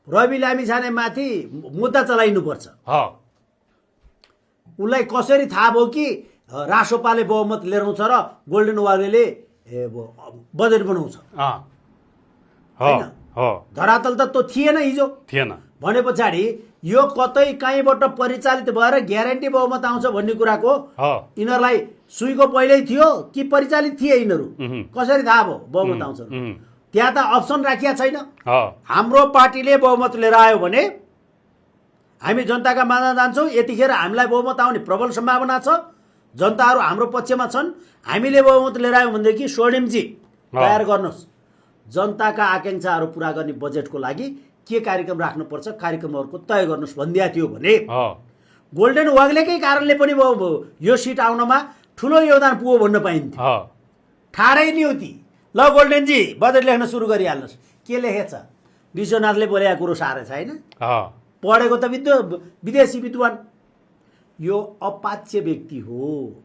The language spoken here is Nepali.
रवि लामिछानेमाथि मुद्दा चलाइनुपर्छ। उसलाई कसरी थाहा भयो कि रासोपाले बहुमत लिएर आउँछ र गोल्डेन वाग्लेले बजेट बनाउँछ? होइन, धरातल त त्यो थिएन हिजो। भने पछाडि यो कतै कहीँबाट परिचालित भएर ग्यारेन्टी बहुमत आउँछ भन्ने कुराको यिनीहरूलाई सुईको पहिल्यै थियो कि परिचालित थिए यिनीहरू? कसरी थाहा भयो बहुमत आउँछ? त्यहाँ त अप्सन राखिया छैन। हाम्रो पार्टीले बहुमत लिएर आयो भने हामी जनताका माझमा जान्छौँ, यतिखेर हामीलाई बहुमत आउने प्रबल सम्भावना छ, जनताहरू हाम्रो पक्षमा छन्, हामीले बहुमत लिएर आयौँ भनेदेखि स्वर्णिमजी तयार गर्नुहोस्, जनताका आकाङ्क्षाहरू पुरा गर्ने बजेटको लागि के कार्यक्रम राख्नुपर्छ कार्यक्रमहरूको तय गर्नुहोस् भनिदिएको थियो भने गोल्डेन वाग्लेकै कारणले पनि यो सिट आउनमा ठुलो योगदान पुग्यो भन्न पाइन्थ्यो। ठाडै नियुति, ल गोल्डेनजी बजेट लेख्न सुरु गरिहाल्नुहोस्। के लेखेछ? विश्वनाथले बोलेको कुरो साह्रै छैन, पढेको त विदेशी विद्वान। यो अपाच्य व्यक्ति हो।